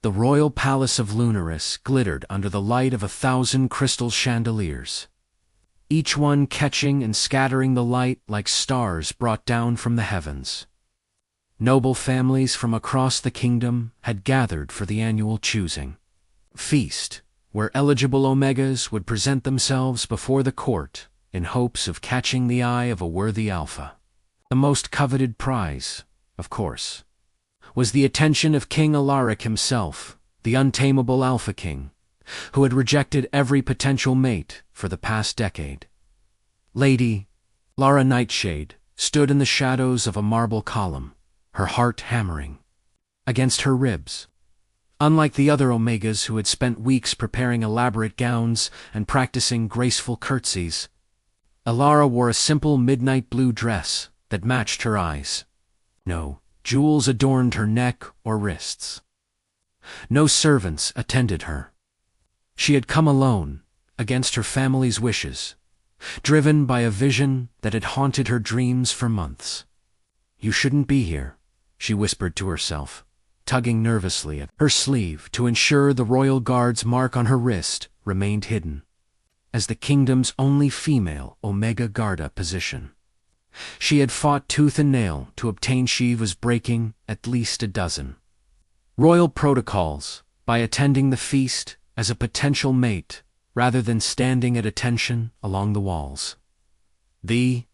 The royal palace of Lunaris glittered under the light of 1,000 crystal chandeliers, each one catching and scattering the light like stars brought down from the heavens. Noble families from across the kingdom had gathered for the annual choosing feast, where eligible Omegas would present themselves before the court in hopes of catching the eye of a worthy alpha. The most coveted prize, of course, was the attention of King Alaric himself, the untamable Alpha King, who had rejected every potential mate for the past decade. Lady Lara Nightshade stood in the shadows of a marble column, her heart hammering against her ribs. Unlike the other Omegas who had spent weeks preparing elaborate gowns and practicing graceful curtsies, Alara wore a simple midnight blue dress that matched her eyes. No jewels adorned her neck or wrists. No servants attended her. She had come alone, against her family's wishes, driven by a vision that had haunted her dreams for months. "You shouldn't be here," she whispered to herself, tugging nervously at her sleeve to ensure the royal guard's mark on her wrist remained hidden. As the kingdom's only female Omega Garda position, she had fought tooth and nail to obtain. She was breaking at least a dozen royal protocols by attending the feast as a potential mate rather than standing at attention along the walls. The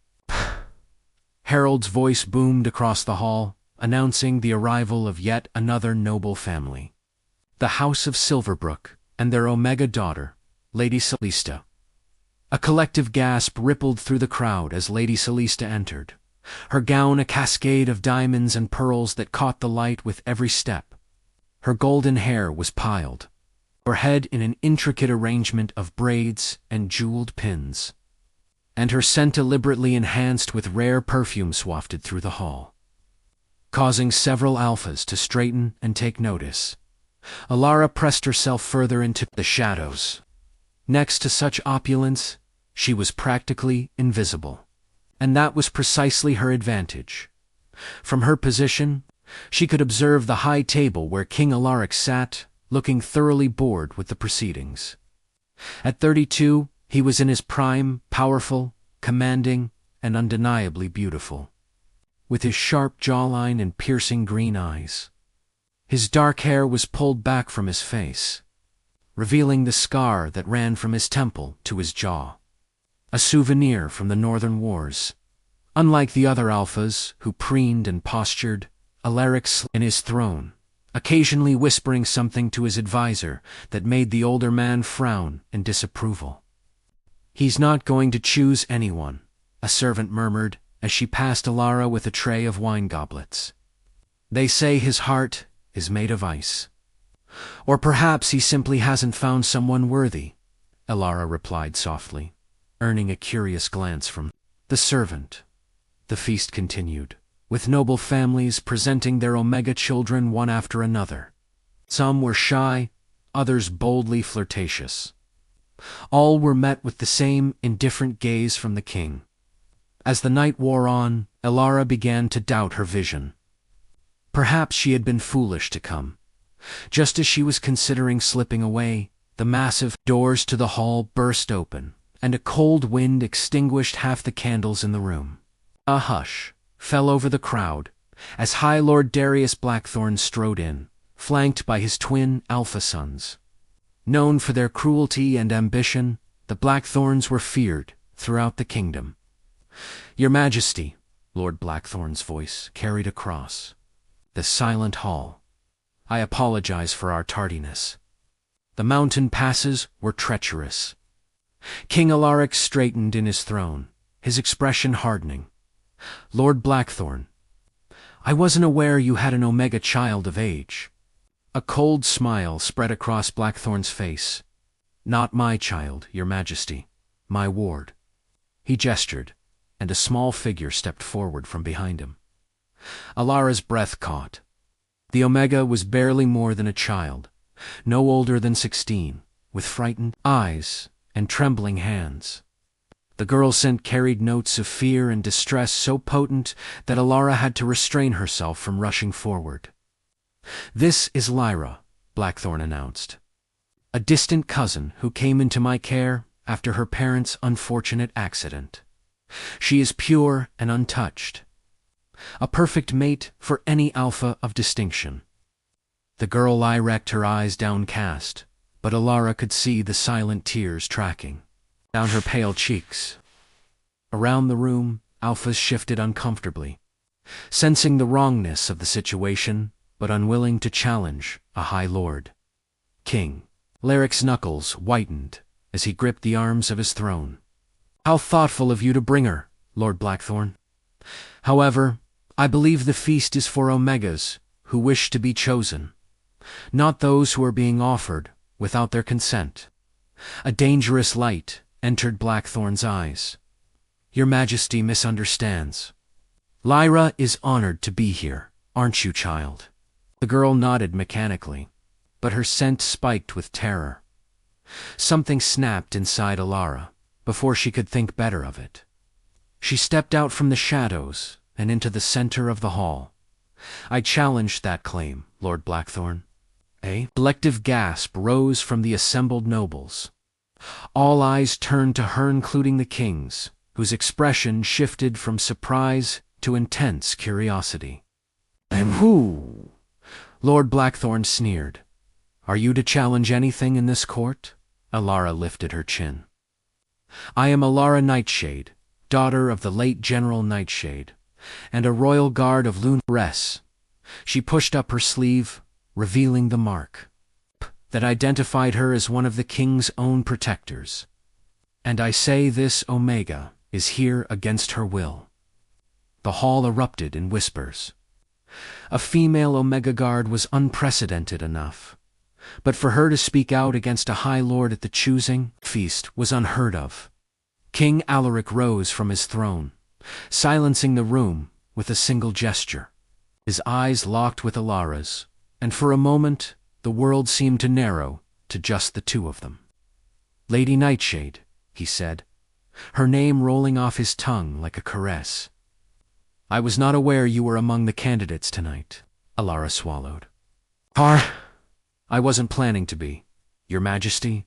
herald's voice boomed across the hall, announcing the arrival of yet another noble family. The House of Silverbrook and their Omega daughter, Lady Celesta. A collective gasp rippled through the crowd as Lady Celesta entered, her gown a cascade of diamonds and pearls that caught the light with every step. Her golden hair was piled, her head in an intricate arrangement of braids and jeweled pins, and her scent deliberately enhanced with rare perfumes wafted through the hall, causing several alphas to straighten and take notice. Alara pressed herself further into the shadows. Next to such opulence, she was practically invisible, and that was precisely her advantage. From her position, she could observe the high table where King Alaric sat, looking thoroughly bored with the proceedings. At 32, he was in his prime, powerful, commanding, and undeniably beautiful, with his sharp jawline and piercing green eyes. His dark hair was pulled back from his face, revealing the scar that ran from his temple to his jaw, a souvenir from the Northern Wars. Unlike the other alphas who preened and postured, Alaric sat in his throne, occasionally whispering something to his advisor that made the older man frown in disapproval. "He's not going to choose anyone," a servant murmured as she passed Alara with a tray of wine goblets. "They say his heart is made of ice. Or perhaps he simply hasn't found someone worthy," Alara replied softly, earning a curious glance from the servant. The feast continued, with noble families presenting their Omega children one after another. Some were shy, others boldly flirtatious. All were met with the same indifferent gaze from the king. As the night wore on, Alara began to doubt her vision. Perhaps she had been foolish to come. Just as she was considering slipping away, the massive doors to the hall burst open, and a cold wind extinguished half the candles in the room. A hush fell over the crowd as High Lord Darius Blackthorn strode in, flanked by his twin alpha sons. Known for their cruelty and ambition, the Blackthorns were feared throughout the kingdom. "Your Majesty," Lord Blackthorn's voice carried across the silent hall, "I apologize for our tardiness. The mountain passes were treacherous." King Alaric straightened in his throne, his expression hardening. "Lord Blackthorn, I wasn't aware you had an Omega child of age." A cold smile spread across Blackthorn's face. "Not my child, Your Majesty. My ward." He gestured, and a small figure stepped forward from behind him. Alara's breath caught. The Omega was barely more than a child, no older than 16, with frightened eyes and trembling hands. The girl's scent carried notes of fear and distress so potent that Alara had to restrain herself from rushing forward. "This is Lyra, Blackthorn announced. A distant cousin who came into my care after her parents' unfortunate accident. She is pure and untouched. A perfect mate for any alpha of distinction. The girl erect her eyes downcast, but Alara could see the silent tears tracking down her pale cheeks. Around the room, alphas shifted uncomfortably, sensing the wrongness of the situation, but unwilling to challenge a High Lord. King Larrick's knuckles whitened as he gripped the arms of his throne. How thoughtful of you to bring her, Lord Blackthorn. However, I believe the feast is for Omegas who wish to be chosen, not those who are being offered without their consent. A dangerous light entered Blackthorn's eyes. Your Majesty misunderstands. Lyra is honored to be here, aren't you, child? The girl nodded mechanically, but her scent spiked with terror. Something snapped inside Alara before she could think better of it. She stepped out from the shadows and into the center of the hall. I challenged that claim, Lord Blackthorn. A collective gasp rose from the assembled nobles. All eyes turned to her, including the king's, whose expression shifted from surprise to intense curiosity. And who? Lord Blackthorn sneered. Are you to challenge anything in this court? Alara lifted her chin. I am Alara Nightshade, daughter of the late General Nightshade, and a royal guard of Lunares. She pushed up her sleeve, revealing the mark that identified her as one of the king's own protectors. And I say this Omega is here against her will. The hall erupted in whispers. A female Omega guard was unprecedented enough, but for her to speak out against a High Lord at the choosing feast was unheard of. King Alaric rose from his throne, silencing the room with a single gesture. His eyes locked with Alara's, and for a moment the world seemed to narrow to just the two of them. Lady Nightshade, he said, her name rolling off his tongue like a caress. I was not aware you were among the candidates tonight, Alara swallowed. I wasn't planning to be, Your Majesty,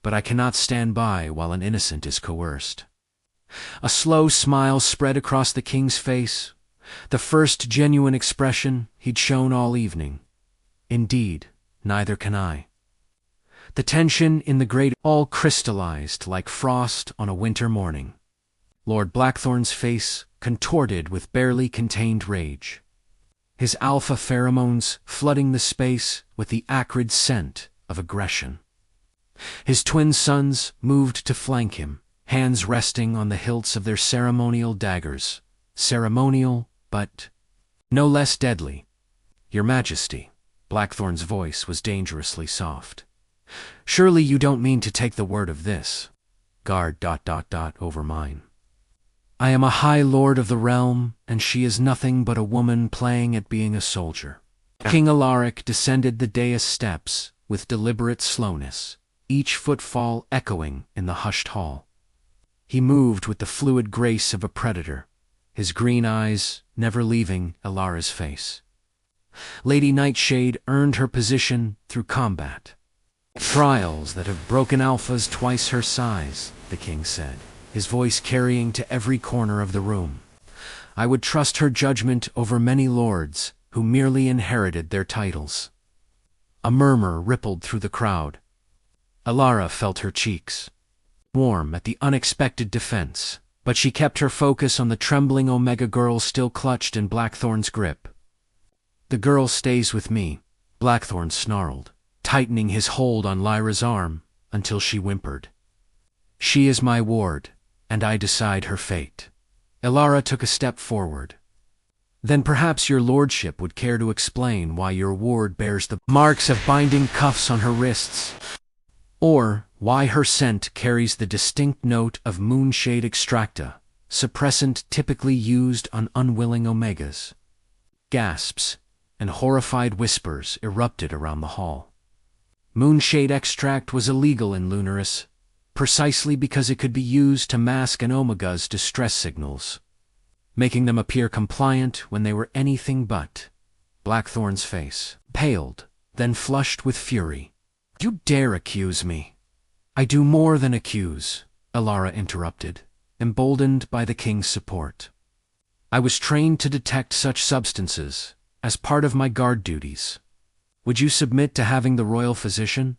but I cannot stand by while an innocent is coerced. A slow smile spread across the king's face, the first genuine expression he'd shown all evening. Indeed, neither can I. The tension in the great hall crystallized like frost on a winter morning. Lord Blackthorn's face contorted with barely contained rage, his alpha pheromones flooding the space with the acrid scent of aggression. His twin sons moved to flank him, hands resting on the hilts of their ceremonial daggers. Ceremonial, but no less deadly. Your Majesty, Blackthorn's voice was dangerously soft. Surely you don't mean to take the word of this guard ... over mine. I am a High Lord of the realm, and she is nothing but a woman playing at being a soldier. King Alaric descended the dais steps with deliberate slowness, each footfall echoing in the hushed hall. He moved with the fluid grace of a predator, his green eyes never leaving Alara's face. Lady Nightshade earned her position through combat. Trials that have broken alphas twice her size, the king said, his voice carrying to every corner of the room. I would trust her judgment over many lords who merely inherited their titles. A murmur rippled through the crowd. Alara felt her cheeks warm at the unexpected defense, but she kept her focus on the trembling Omega girl still clutched in Blackthorn's grip. The girl stays with me, Blackthorn snarled, tightening his hold on Lyra's arm until she whimpered. She is my ward, and I decide her fate. Alara took a step forward. Then perhaps your lordship would care to explain why your ward bears the marks of binding cuffs on her wrists, or why her scent carries the distinct note of moonshade extracta, suppressant typically used on unwilling Omegas. Gasps and horrified whispers erupted around the hall. Moonshade extract was illegal in Lunaris, precisely because it could be used to mask an Omega's distress signals, making them appear compliant when they were anything but. Blackthorn's face paled then flushed with fury. "You dare accuse me?" "I do more than accuse," Alara interrupted, emboldened by the king's support. "I was trained to detect such substances as part of my guard duties. Would you submit to having the royal physician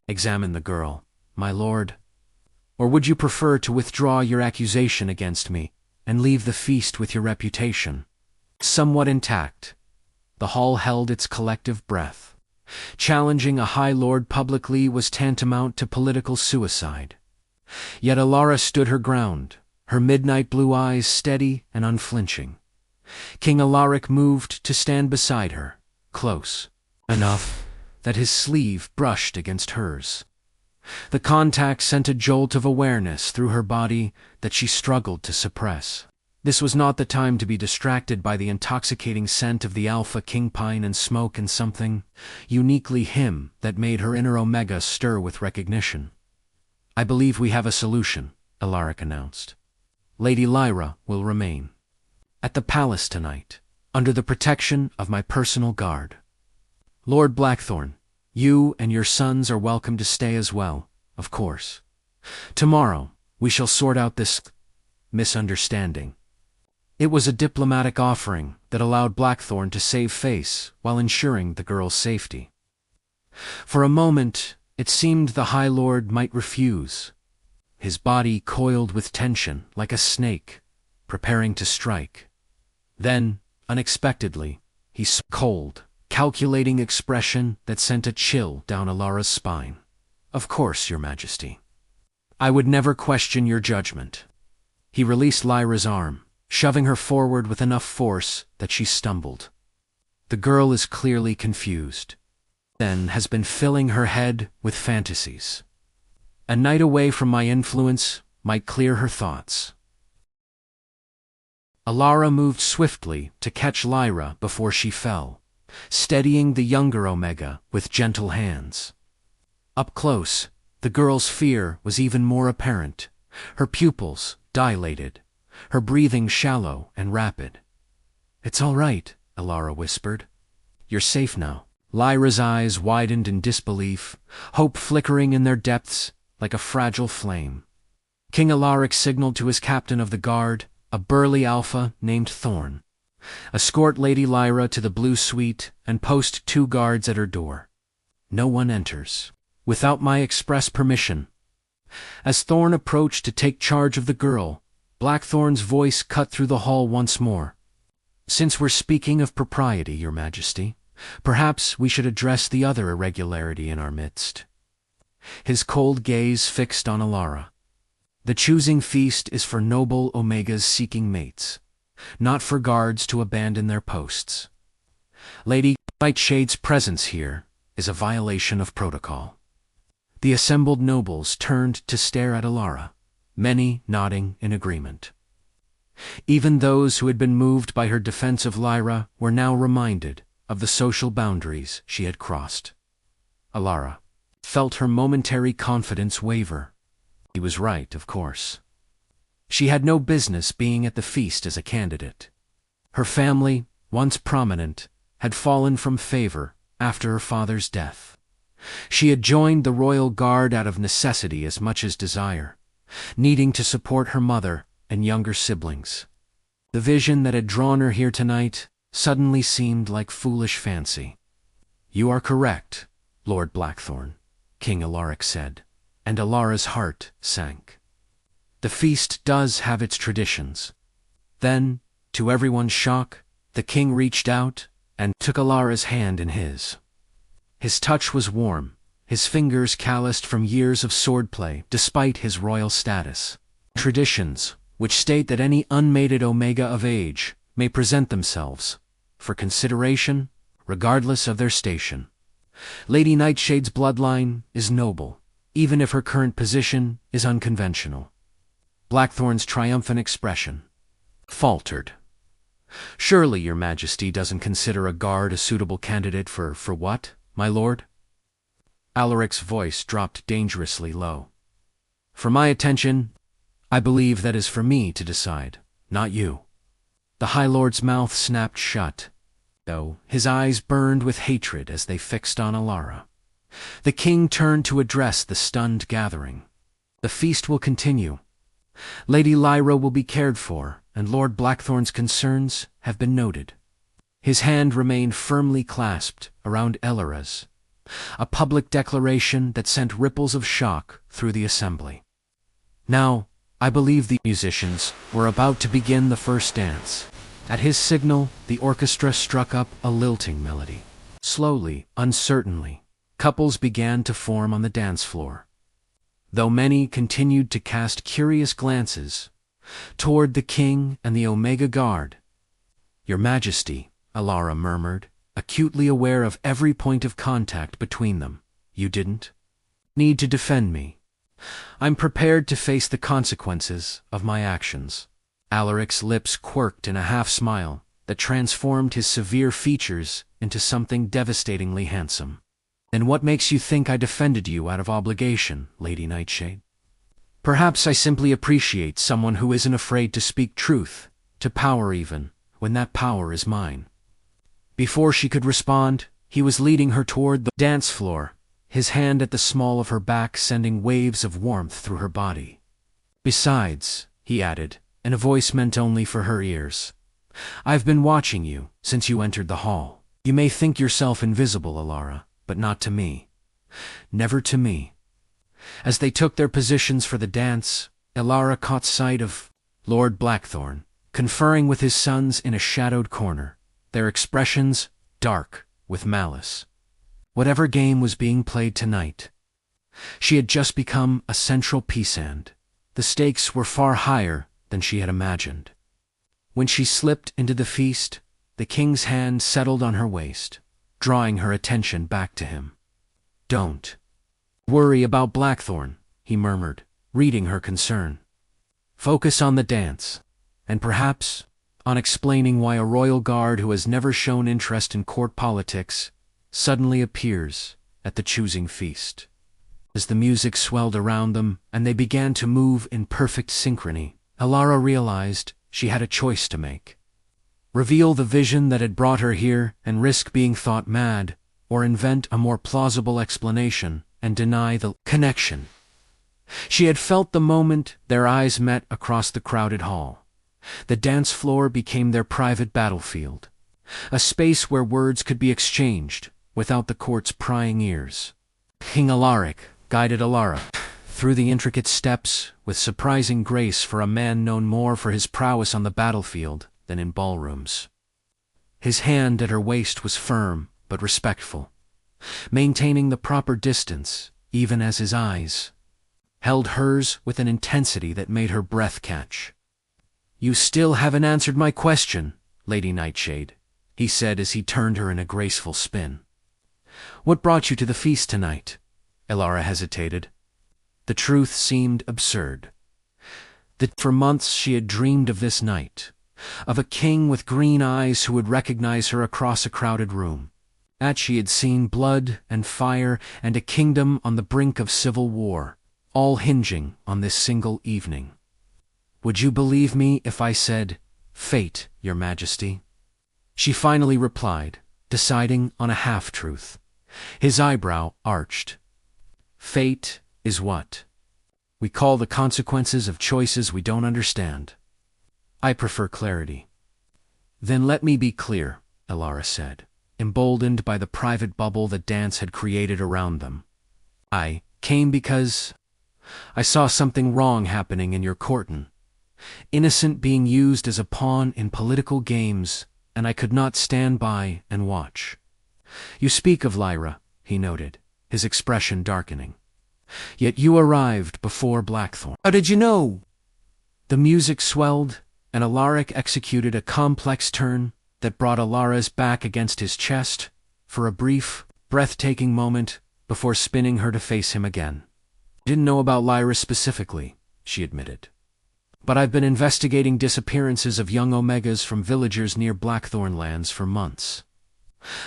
examine the girl, my lord? Or would you prefer to withdraw your accusation against me and leave the feast with your reputation somewhat intact?" The hall held its collective breath. Challenging a high lord publicly was tantamount to political suicide. Yet Alara stood her ground, her midnight blue eyes steady and unflinching. King Alaric moved to stand beside her, close enough that his sleeve brushed against hers. The contact sent a jolt of awareness through her body that she struggled to suppress. This was not the time to be distracted by the intoxicating scent of the alpha kingpine and smoke and something uniquely him that made her inner omega stir with recognition. "I believe we have a solution," Alaric announced. "Lady Lyra will remain at the palace tonight, under the protection of my personal guard. Lord Blackthorn, you and your sons are welcome to stay as well, of course. Tomorrow we shall sort out this misunderstanding." It was a diplomatic offering that allowed Blackthorn to save face while ensuring the girl's safety. For a moment, it seemed the High Lord might refuse. His body coiled with tension like a snake, preparing to strike. Then, unexpectedly, he saw a cold, calculating expression that sent a chill down Alara's spine. "Of course, Your Majesty. I would never question your judgment." He released Lyra's arm, shoving her forward with enough force that she stumbled. The girl is clearly confused, then has been filling her head with fantasies. A night away from my influence might clear her thoughts. Alara moved swiftly to catch Lyra before she fell, steadying the younger Omega with gentle hands. Up close, the girl's fear was even more apparent, her pupils dilated, her breathing shallow and rapid. "It's all right," Alara whispered. "You're safe now." Lyra's eyes widened in disbelief, hope flickering in their depths like a fragile flame. King Alaric signaled to his captain of the guard, a burly alpha named Thorn. "Escort Lady Lyra to the Blue Suite and post 2 guards at her door. No one enters without my express permission." As Thorn approached to take charge of the girl, Blackthorn's voice cut through the hall once more. "Since we're speaking of propriety, Your Majesty, perhaps we should address the other irregularity in our midst." His cold gaze fixed on Alara. "The choosing feast is for noble Omegas seeking mates, not for guards to abandon their posts. Lady Nightshade's presence here is a violation of protocol." The assembled nobles turned to stare at Alara, many nodding in agreement. Even those who had been moved by her defense of Lyra were now reminded of the social boundaries she had crossed. Alara felt her momentary confidence waver. He was right, of course. She had no business being at the feast as a candidate. Her family, once prominent, had fallen from favor after her father's death. She had joined the royal guard out of necessity as much as desire, needing to support her mother and younger siblings. The vision that had drawn her here tonight suddenly seemed like foolish fancy. "You are correct, Lord Blackthorn," King Alaric said, and Alara's heart sank. "The feast does have its traditions." Then, to everyone's shock, the king reached out and took Alara's hand in his. His touch was warm, his fingers calloused from years of swordplay despite his royal status. "Traditions, which state that any unmated Omega of age may present themselves for consideration, regardless of their station. Lady Nightshade's bloodline is noble, even if her current position is unconventional." Blackthorn's triumphant expression faltered. "Surely Your Majesty doesn't consider a guard a suitable candidate for what, my lord?" Alaric's voice dropped dangerously low. "For my attention, I believe that is for me to decide, not you." The High Lord's mouth snapped shut. though, his eyes burned with hatred as they fixed on Alara. The king turned to address the stunned gathering. The feast will continue. Lady Lyra will be cared for, and Lord Blackthorn's concerns have been noted. His hand remained firmly clasped around Elara's, a public declaration that sent ripples of shock through the assembly. Now, I believe the musicians were about to begin the first dance. At his signal, the orchestra struck up a lilting melody. Slowly, uncertainly, couples began to form on the dance floor, though many continued to cast curious glances toward the king and the Omega Guard. "Your Majesty," Alara murmured, acutely aware of every point of contact between them. "You didn't need to defend me. I'm prepared to face the consequences of my actions." Alaric's lips quirked in a half-smile that transformed his severe features into something devastatingly handsome. "Then what makes you think I defended you out of obligation, Lady Nightshade?" "Perhaps I simply appreciate someone who isn't afraid to speak truth, to power even, when that power is mine." Before she could respond, he was leading her toward the dance floor, his hand at the small of her back sending waves of warmth through her body. "Besides," he added, in a voice meant only for her ears, "I've been watching you since you entered the hall. You may think yourself invisible, Alara, but not to me. Never to me." As they took their positions for the dance, Alara caught sight of Lord Blackthorn, conferring with his sons in a shadowed corner, their expressions dark with malice. Whatever game was being played tonight, she had just become a central piece and the stakes were far higher than she had imagined. When she slipped into the feast, the king's hand settled on her waist, drawing her attention back to him. "Don't worry about Blackthorn," he murmured, reading her concern. "Focus on the dance, and perhaps on explaining why a royal guard who has never shown interest in court politics suddenly appears at the choosing feast." As the music swelled around them and they began to move in perfect synchrony, Alara realized she had a choice to make. Reveal the vision that had brought her here and risk being thought mad, or invent a more plausible explanation and deny the connection. She had felt the moment their eyes met across the crowded hall. The dance floor became their private battlefield, a space where words could be exchanged without the court's prying ears. King Alaric guided Alara through the intricate steps with surprising grace for a man known more for his prowess on the battlefield than in ballrooms. His hand at her waist was firm but respectful, maintaining the proper distance even as his eyes held hers with an intensity that made her breath catch. "You still haven't answered my question, Lady Nightshade," he said as he turned her in a graceful spin. "What brought you to the feast tonight?" Alara hesitated. The truth seemed absurd. That for months she had dreamed of this night, of a king with green eyes who would recognize her across a crowded room. That she had seen blood and fire and a kingdom on the brink of civil war, all hinging on this single evening. "Would you believe me if I said, 'Fate, Your Majesty'?" She finally replied, deciding on a half-truth. His eyebrow arched. "Fate is what we call the consequences of choices we don't understand. I prefer clarity." "Then let me be clear," Alara said, emboldened by the private bubble the dance had created around them. "I came because I saw something wrong happening in your courtin. Innocent being used as a pawn in political games, and I could not stand by and watch." "You speak of Lyra," he noted, his expression darkening. "Yet you arrived before Blackthorn. How did you know?" The music swelled, and Alaric executed a complex turn that brought Alara's back against his chest for a brief, breathtaking moment before spinning her to face him again. "Didn't know about Lyra specifically," she admitted. "But I've been investigating disappearances of young Omegas from villagers near Blackthorn lands for months.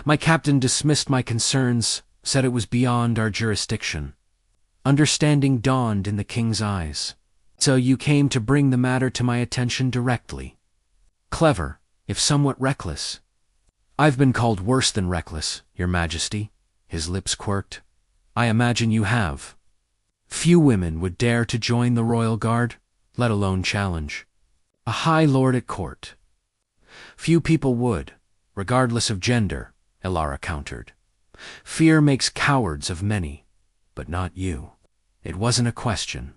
My captain dismissed my concerns, said it was beyond our jurisdiction. Understanding dawned in the king's eyes. So you came to bring the matter to my attention directly. Clever, if somewhat reckless." I've been called worse than reckless, Your Majesty. His lips quirked. I imagine you have. Few women would dare to join the royal guard, let alone challenge a high lord at court. Few people would, regardless of gender, Elara countered. Fear makes cowards of many, but not you. It wasn't a question.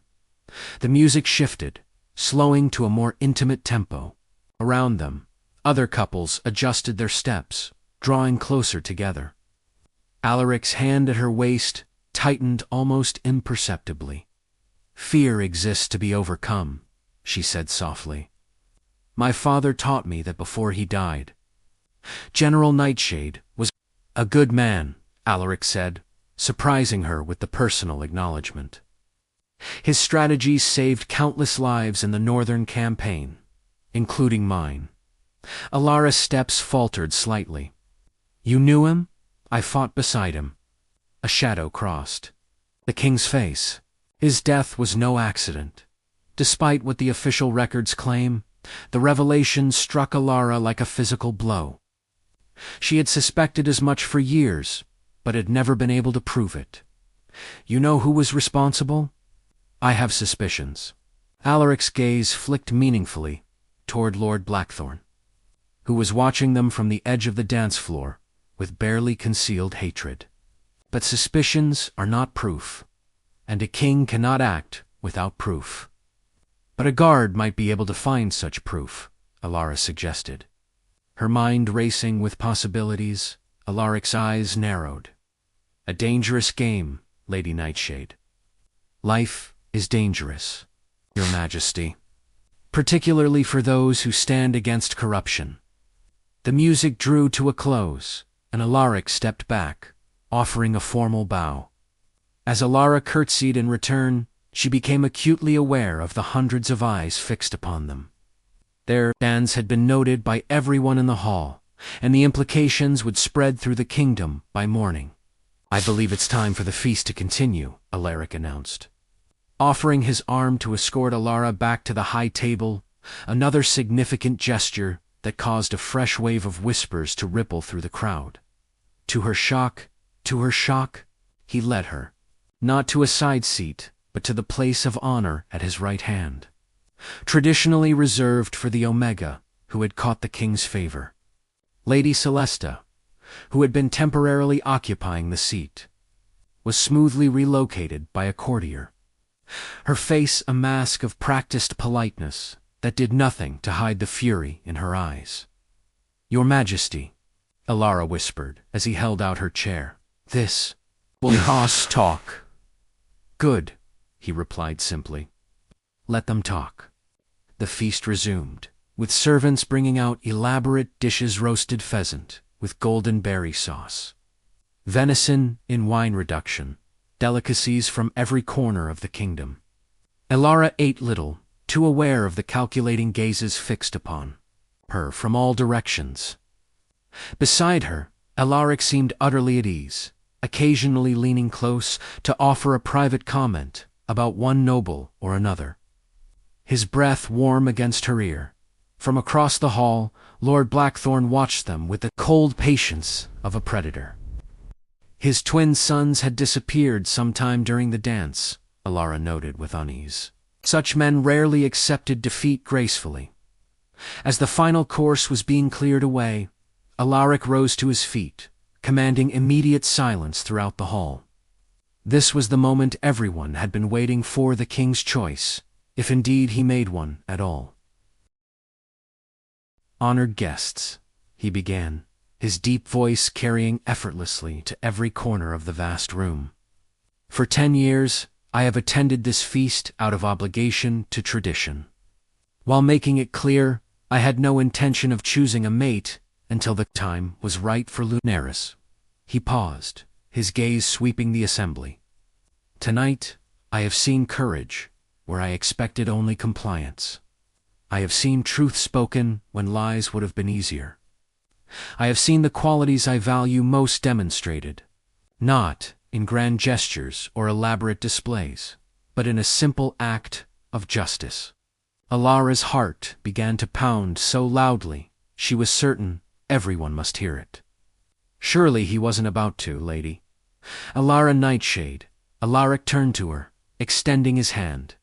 The music shifted, slowing to a more intimate tempo. Around them, other couples adjusted their steps, drawing closer together. Alaric's hand at her waist tightened almost imperceptibly. Fear exists to be overcome, she said softly. My father taught me that before he died. General Nightshade was a good man, Alaric said, surprising her with the personal acknowledgement. His strategies saved countless lives in the northern campaign, including mine. Alara's steps faltered slightly. You knew him? I fought beside him. A shadow crossed the king's face. His death was no accident. Despite what the official records claim, the revelation struck Elara like a physical blow. She had suspected as much for years, but had never been able to prove it. You know who was responsible? I have suspicions. Alaric's gaze flicked meaningfully toward Lord Blackthorn, who was watching them from the edge of the dance floor with barely concealed hatred. But suspicions are not proof, and a king cannot act without proof. But a guard might be able to find such proof, Elara suggested. Her mind racing with possibilities, Alaric's eyes narrowed. A dangerous game, Lady Nightshade. Life is dangerous, Your Majesty, particularly for those who stand against corruption. The music drew to a close, and Alaric stepped back, offering a formal bow. As Elara curtsied in return, she became acutely aware of the hundreds of eyes fixed upon them. Their stands had been noted by everyone in the hall, and the implications would spread through the kingdom by morning. I believe it's time for the feast to continue, Alaric announced. Offering his arm to escort Elara back to the high table, another significant gesture that caused a fresh wave of whispers to ripple through the crowd. To her shock, he led her, not to a side seat, but to the place of honor at his right hand, traditionally reserved for the Omega, who had caught the king's favor. Lady Celesta, who had been temporarily occupying the seat, was smoothly relocated by a courtier, her face a mask of practiced politeness that did nothing to hide the fury in her eyes. Your Majesty, Elara whispered as he held out her chair, this will cost talk. Good, he replied simply. Let them talk. The feast resumed, with servants bringing out elaborate dishes: roasted pheasant with golden berry sauce, venison in wine reduction, delicacies from every corner of the kingdom. Elara ate little, too aware of the calculating gazes fixed upon her from all directions. Beside her, Alaric seemed utterly at ease, occasionally leaning close to offer a private comment about one noble or another. His breath warm against her ear. From across the hall, Lord Blackthorn watched them with the cold patience of a predator. His twin sons had disappeared sometime during the dance, Elara noted with unease. Such men rarely accepted defeat gracefully. As the final course was being cleared away, Alaric rose to his feet, commanding immediate silence throughout the hall. This was the moment everyone had been waiting for, the king's choice, if indeed he made one at all. Honored guests, he began, his deep voice carrying effortlessly to every corner of the vast room. For 10 years, I have attended this feast out of obligation to tradition. While making it clear, I had no intention of choosing a mate until the time was right for Lunaris. He paused, his gaze sweeping the assembly. Tonight, I have seen courage where I expected only compliance. I have seen truth spoken when lies would have been easier. I have seen the qualities I value most demonstrated, not in grand gestures or elaborate displays, but in a simple act of justice. Alara's heart began to pound so loudly, she was certain Everyone must hear it. Surely he wasn't about to, lady. Alara Nightshade. Alaric turned to her, extending his hand.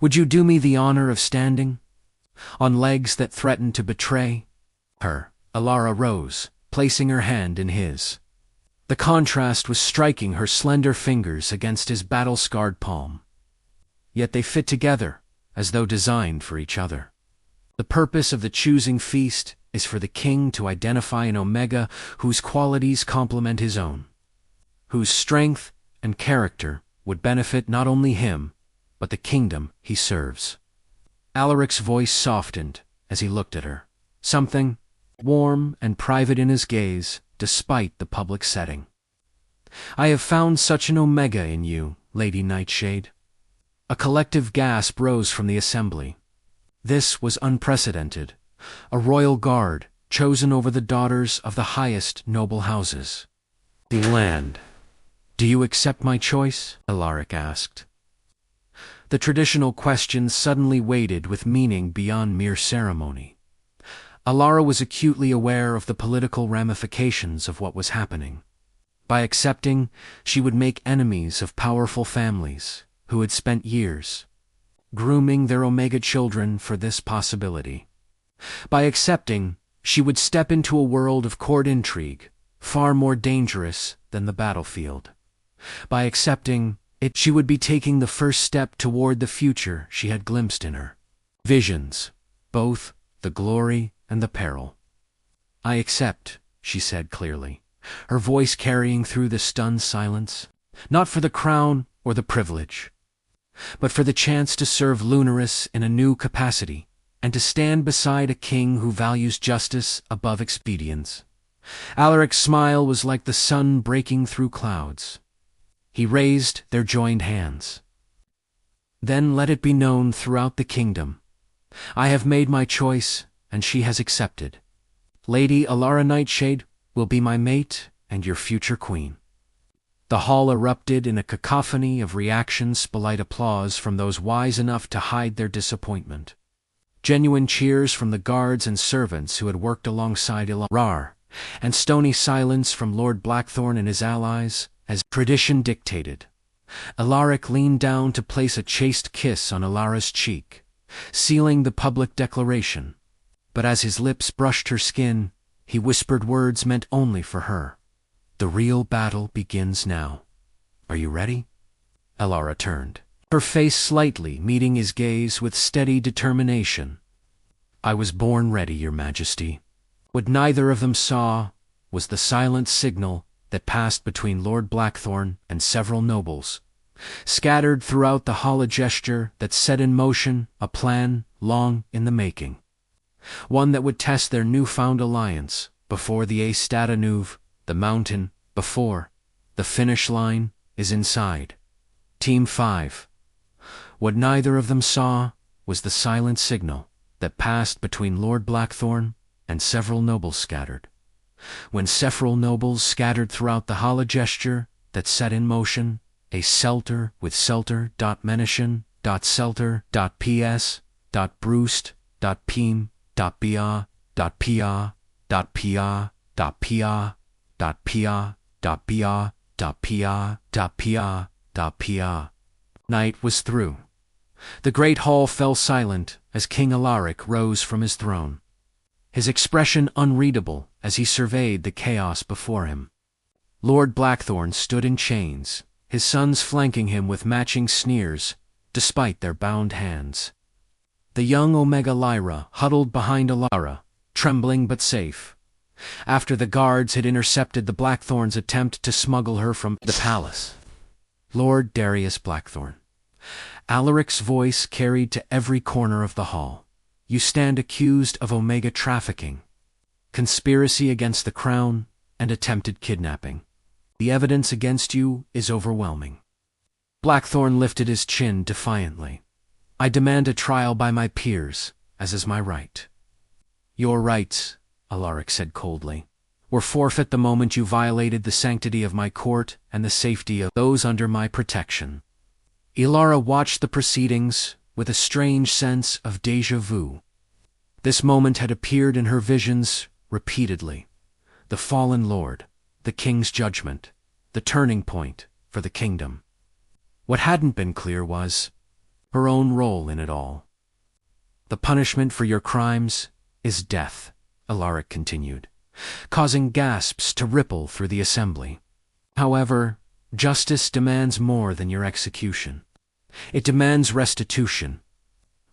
Would you do me the honor of standing? On legs that threatened to betray her, Alara rose, placing her hand in his. The contrast was striking her slender fingers against his battle-scarred palm. Yet they fit together, as though designed for each other. The purpose of the choosing feast is for the king to identify an Omega whose qualities complement his own, whose strength and character would benefit not only him, but the kingdom he serves. Alaric's voice softened as he looked at her, something warm and private in his gaze, despite the public setting. I have found such an Omega in you, Lady Nightshade. A collective gasp rose from the assembly. This was unprecedented. A royal guard, chosen over the daughters of the highest noble houses. Land. Do you accept my choice? Alaric asked. The traditional question suddenly weighted with meaning beyond mere ceremony. Alara was acutely aware of the political ramifications of what was happening. By accepting, she would make enemies of powerful families who had spent years grooming their Omega children for this possibility. By accepting, she would step into a world of court intrigue, far more dangerous than the battlefield. By accepting it, she would be taking the first step toward the future she had glimpsed in her visions, both the glory and the peril. I accept, she said clearly, her voice carrying through the stunned silence, not for the crown or the privilege, but for the chance to serve Lunaris in a new capacity, and to stand beside a king who values justice above expedience. Alaric's smile was like the sun breaking through clouds. He raised their joined hands. Then let it be known throughout the kingdom. I have made my choice, and she has accepted. Lady Alara Nightshade will be my mate and your future queen. The hall erupted in a cacophony of reactions, polite applause from those wise enough to hide their disappointment. Genuine cheers from the guards and servants who had worked alongside Ilar, and stony silence from Lord Blackthorn and his allies, as tradition dictated. Alaric leaned down to place a chaste kiss on Alara's cheek, sealing the public declaration. But as his lips brushed her skin, he whispered words meant only for her. The real battle begins now. Are you ready? Alara turned, her face slightly meeting his gaze with steady determination. I was born ready, Your Majesty. What neither of them saw was the silent signal that passed between Lord Blackthorn and several nobles, scattered throughout the hall, a gesture that set in motion a plan long in the making, one that would test their newfound alliance before the Astadanouv, the mountain before the finish line is inside. Team 5. What neither of them saw was the silent signal that passed between Lord Blackthorn and several nobles scattered. When several nobles scattered throughout the hall, a gesture that set in motion a Celter with Celter.Psa.Pia.Brust.Pia.Pia.Pia.Pia.Pia.Pia.Pia. Night was through. The great hall fell silent as King Alaric rose from his throne, his expression unreadable as he surveyed the chaos before him. Lord Blackthorn stood in chains, his sons flanking him with matching sneers, despite their bound hands. The young Omega Lyra huddled behind Alara, trembling but safe, after the guards had intercepted the Blackthorns' attempt to smuggle her from the palace. Lord Darius Blackthorn. Alaric's voice carried to every corner of the hall. You stand accused of Omega trafficking, conspiracy against the crown, and attempted kidnapping. The evidence against you is overwhelming. Blackthorn lifted his chin defiantly. I demand a trial by my peers, as is my right. Your rights, Alaric said coldly, were forfeit the moment you violated the sanctity of my court and the safety of those under my protection. Ilara watched the proceedings with a strange sense of déjà vu. This moment had appeared in her visions repeatedly. The fallen lord, the king's judgment, the turning point for the kingdom. What hadn't been clear was her own role in it all. The punishment for your crimes is death, Alaric continued, causing gasps to ripple through the assembly. However, justice demands more than your execution. It demands restitution.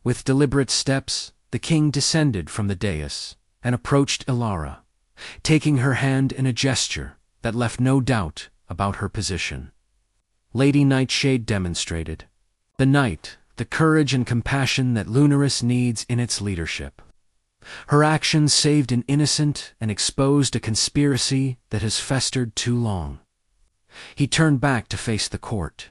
With deliberate steps, the king descended from the dais and approached Ilara, taking her hand in a gesture that left no doubt about her position. Lady Nightshade demonstrated. The night, the courage and compassion that Lunaris needs in its leadership. Her actions saved an innocent and exposed a conspiracy that has festered too long. He turned back to face the court.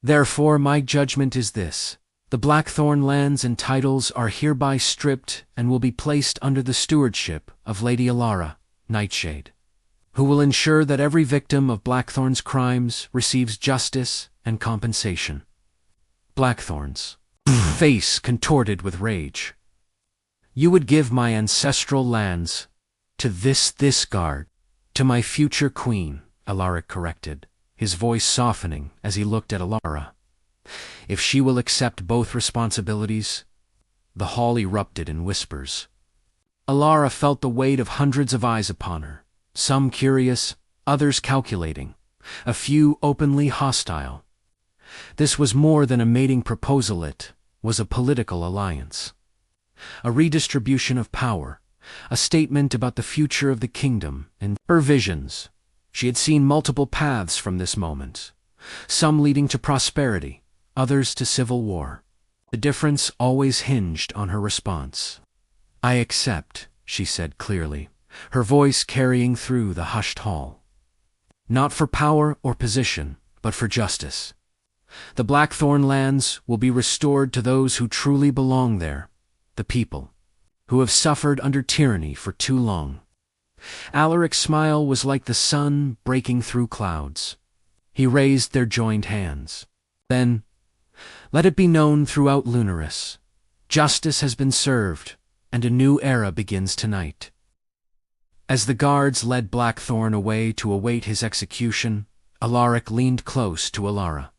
Therefore, my judgment is this. The Blackthorn lands and titles are hereby stripped and will be placed under the stewardship of Lady Ilara, Nightshade, who will ensure that every victim of Blackthorn's crimes receives justice and compensation. Blackthorn's face contorted with rage. You would give my ancestral lands to this guard, to my future queen, Alaric corrected, his voice softening as he looked at Ilara. If she will accept both responsibilities. The hall erupted in whispers. Ilara felt the weight of hundreds of eyes upon her, some curious, others calculating, a few openly hostile. This was more than a mating proposal, it was a political alliance. A redistribution of power, a statement about the future of the kingdom and her visions. She had seen multiple paths from this moment, some leading to prosperity, others to civil war. The difference always hinged on her response. I accept, she said clearly, her voice carrying through the hushed hall. Not for power or position, but for justice. The Blackthorn lands will be restored to those who truly belong there, the people, who have suffered under tyranny for too long. Alaric's smile was like the sun breaking through clouds. He raised their joined hands. Then, let it be known throughout Lunaris, justice has been served, and a new era begins tonight. As the guards led Blackthorn away to await his execution, Alaric leaned close to Ilara.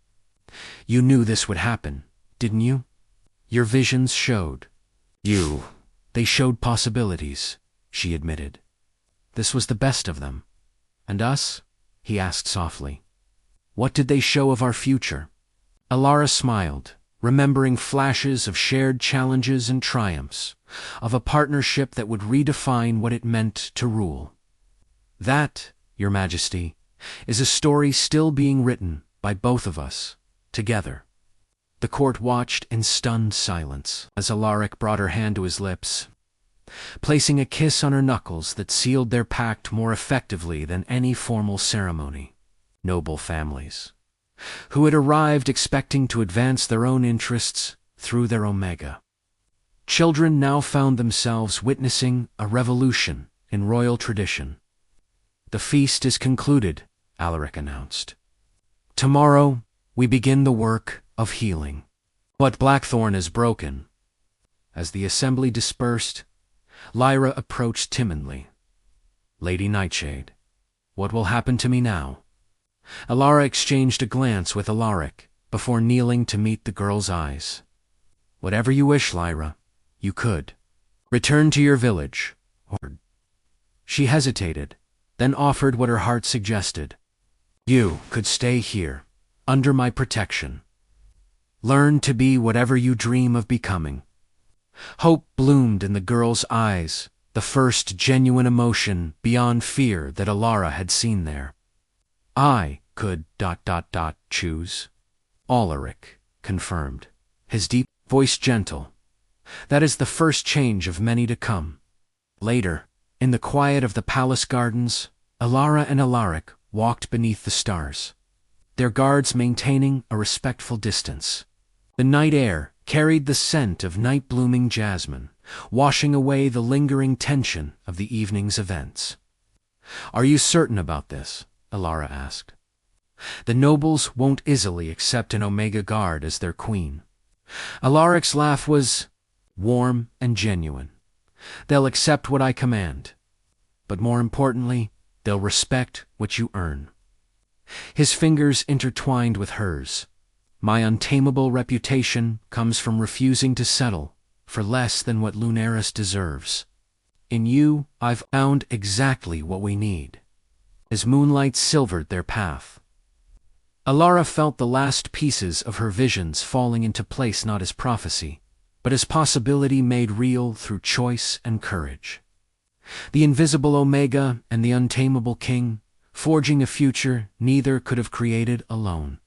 You knew this would happen, didn't you? Your visions showed. They showed possibilities, she admitted. This was the best of them. And us? He asked softly. What did they show of our future? Ilara smiled, remembering flashes of shared challenges and triumphs, of a partnership that would redefine what it meant to rule. That, Your Majesty, is a story still being written by both of us, together. The court watched in stunned silence as Alaric brought her hand to his lips, placing a kiss on her knuckles that sealed their pact more effectively than any formal ceremony. Noble families, who had arrived expecting to advance their own interests through their omega. Children now found themselves witnessing a revolution in royal tradition. The feast is concluded, Alaric announced. Tomorrow, we begin the work of healing. What Blackthorn is broken. As the assembly dispersed, Lyra approached timidly. Lady Nightshade, what will happen to me now? Ilara exchanged a glance with Alaric before kneeling to meet the girl's eyes. Whatever you wish, Lyra, you could. Return to your village, or... She hesitated, then offered what her heart suggested. You could stay here, under my protection. Learn to be whatever you dream of becoming. Hope bloomed in the girl's eyes, the first genuine emotion beyond fear that Ilara had seen there. I could... choose. Alaric confirmed, his deep voice gentle. That is the first change of many to come. Later, in the quiet of the palace gardens, Ilara and Alaric walked beneath the stars, their guards maintaining a respectful distance. The night air carried the scent of night-blooming jasmine, washing away the lingering tension of the evening's events. Are you certain about this? Ilara asked. The nobles won't easily accept an Omega Guard as their queen. Alaric's laugh was warm and genuine. They'll accept what I command, but more importantly, they'll respect what you earn. His fingers intertwined with hers. My untamable reputation comes from refusing to settle for less than what Lunaris deserves. In you, I've found exactly what we need. As moonlight silvered their path, Alara felt the last pieces of her visions falling into place, not as prophecy, but as possibility made real through choice and courage. The invisible Omega and the untamable King, forging a future neither could have created alone.